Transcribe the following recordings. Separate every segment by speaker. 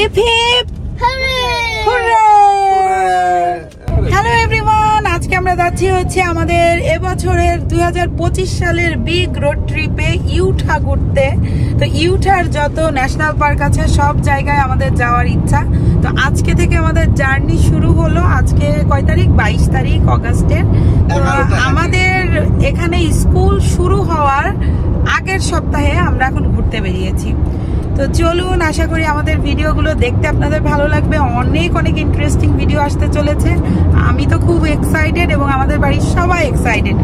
Speaker 1: Hip hip hello everyone, আজকে আমরা যাচ্ছি হচ্ছে আমাদের এবছরের 2025 সালের বিগ রোড ট্রিপে ইউটা ঘুরতে। তো ইউটার যত ন্যাশনাল পার্ক আছে সব জায়গায় আমাদের যাওয়ার ইচ্ছা। তো আজকে থেকে আমাদের জার্নি শুরু হলো। আজকে কয় তারিখ? 22 তারিখ অগাস্টের। তো আমাদের এখানে স্কুল শুরু হওয়ার আগের সপ্তাহে আমরা এখন ঘুরতে বেরিয়েছি। তো চলুন, আশা করি আমাদের ভিডিওগুলো দেখতে আপনাদের ভালো লাগবে। অনেক অনেক ইন্টারেস্টিং ভিডিও আসতে চলেছে। আমি তো খুব এক্সাইটেড এবং আমাদের বাড়ির সবাই এক্সাইটেড।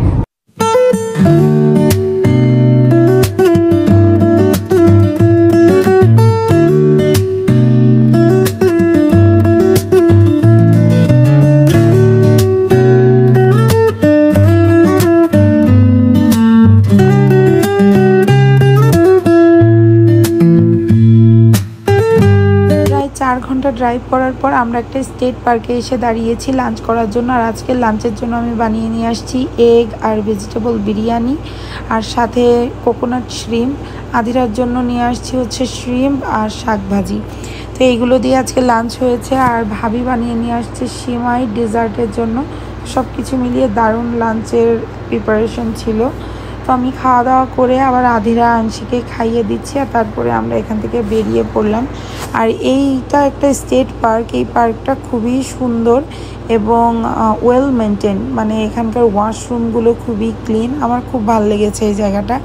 Speaker 1: ড্রাইভ করার পর আমরা একটা স্টেট পার্কে এসে দাঁড়িয়েছি লাঞ্চ করার জন্য। আর আজকে লাঞ্চের জন্য আমি বানিয়ে নিয়ে আসছি এগ আর ভেজিটেবল বিরিয়ানি, আর সাথে কোকোনাট শ্রিম্প। আদিরার জন্য নিয়ে আসছি হচ্ছে শ্রিম্প আর শাক ভাজি। তো এইগুলো দিয়ে আজকে লাঞ্চ হয়েছে। আর ভাবি বানিয়ে নিয়ে আসছে সিমাই ডেজার্টের জন্য। সব কিছু মিলিয়ে দারুণ লাঞ্চের প্রিপারেশন ছিল। তো আমি খাওয়া দাওয়া করে আবার আধিরা আংশিকে খাইয়ে দিচ্ছি, আর তারপরে আমরা এখান থেকে বেরিয়ে পড়লাম। আর এইটা একটা স্টেট পার্ক। এই পার্কটা খুবই সুন্দর এবং ওয়েল মেনটেন, মানে এখানকার ওয়াশরুমগুলো খুবই ক্লিন। আমার খুব ভালো লেগেছে এই জায়গাটা।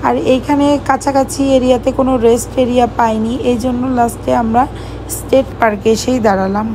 Speaker 1: আর এইখানে কাছাকাছি এরিয়াতে কোনো রেস্ট এরিয়া পাইনি, এই জন্য লাস্টে আমরা স্টেট পার্কে এসেই দাঁড়ালাম।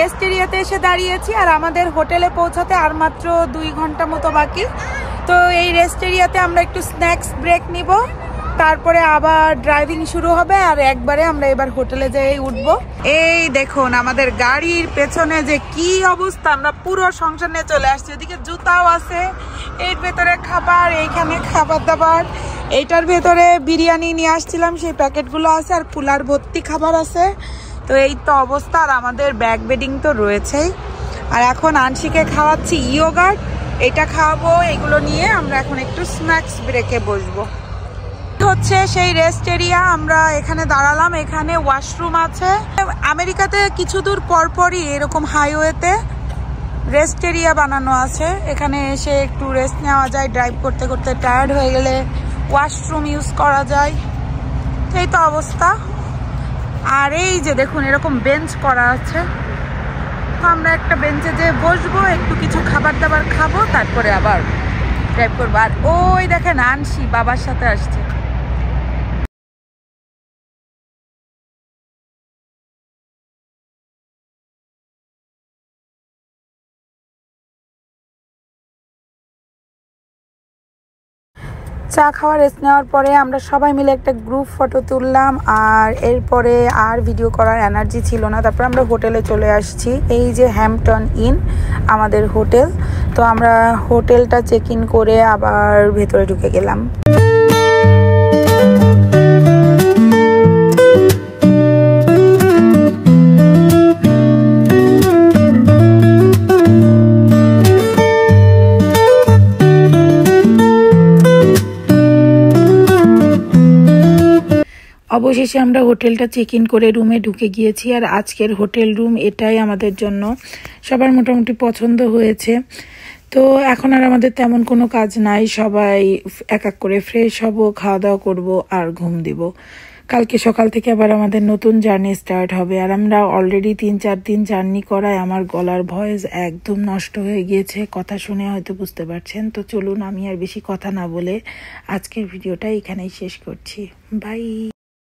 Speaker 1: রেস্ট এরিয়াতে এসে দাঁড়িয়েছি, আর আমাদের হোটেলে পৌঁছাতে আর মাত্র 2 ঘন্টা মতো বাকি। তো এই রেস্ট এরিয়াতে আমরা একটু স্ন্যাক্স ব্রেক নিব, তারপরে আবার ড্রাইভিং শুরু হবে। আর একবারে আমরা এবার হোটেলে যেয়ে উঠবো। এই দেখুন আমাদের গাড়ির পেছনে যে কি অবস্থা, আমরা পুরো সংসার নিয়ে চলে আসছি। ওদিকে জুতাও আছে, এর ভেতরে খাবার, এইখানে খাবার দাবার, এইটার ভেতরে বিরিয়ানি নিয়ে আসছিলাম সেই প্যাকেটগুলো আছে, আর কুলার ভর্তি খাবার আছে। তো এই তো অবস্থা। আর আমাদের ব্যাগ বেডিং তো রয়েছেই। আর এখন আংশিকে খাওয়াচ্ছি ইয়োগার্ট, এটা খাওয়াবো। এগুলো নিয়ে আমরা এখন একটু স্ন্যাক্স ব্রেকে বসবো। হচ্ছে সেই রেস্ট এরিয়া, আমরা এখানে দাঁড়ালাম। এখানে ওয়াশরুম আছে। আমেরিকাতে কিছু দূর পরপরই এরকম হাইওয়েতে রেস্ট এরিয়া বানানো আছে। এখানে এসে একটু রেস্ট নেওয়া যায়, ড্রাইভ করতে করতে টায়ার্ড হয়ে গেলে ওয়াশরুম ইউজ করা যায়। এই তো অবস্থা। আর এই যে দেখুন এরকম বেঞ্চ করা আছে। আমরা একটা বেঞ্চে যে বসবো, একটু কিছু খাবার দাবার খাবো, তারপরে আবার ড্রাইভ করবো। আর ওই দেখেন আনসি বাবার সাথে আসছে। চা খাওয়া রেস্ট নেওয়ার পরে আমরা সবাই মিলে একটা গ্রুপ ফটো তুললাম। আর এরপরে আর ভিডিও করার এনার্জি ছিল না। তারপর আমরা হোটেলে চলে আসছি। এই যে হ্যাম্পটন ইন আমাদের হোটেল। তো আমরা হোটেলটা চেক ইন করে আবার ভেতরে ঢুকে গেলাম। অবশেষে আমরা হোটেলটা চেক ইন করে রুমে ঢুকে গিয়েছি। আর আজকের হোটেল রুম এটাই আমাদের জন্য সবার মোটামুটি পছন্দ হয়েছে। তো এখন আর আমাদের তেমন কোনো কাজ নাই, সবাই এক এক করে ফ্রেশ হব, খাওয়া দাওয়া করবো আর ঘুম দিব। কালকে সকাল থেকে আবার আমাদের নতুন জার্নি স্টার্ট হবে। আর আমরা অলরেডি 3-4 দিন জার্নি করায় আমার গলার ভয়েস একদম নষ্ট হয়ে গিয়েছে। কথা শুনে হয়তো বুঝতে পারছেন। তো চলুন আমি আর বেশি কথা না বলে আজকের ভিডিওটা এখানেই শেষ করছি। বাই।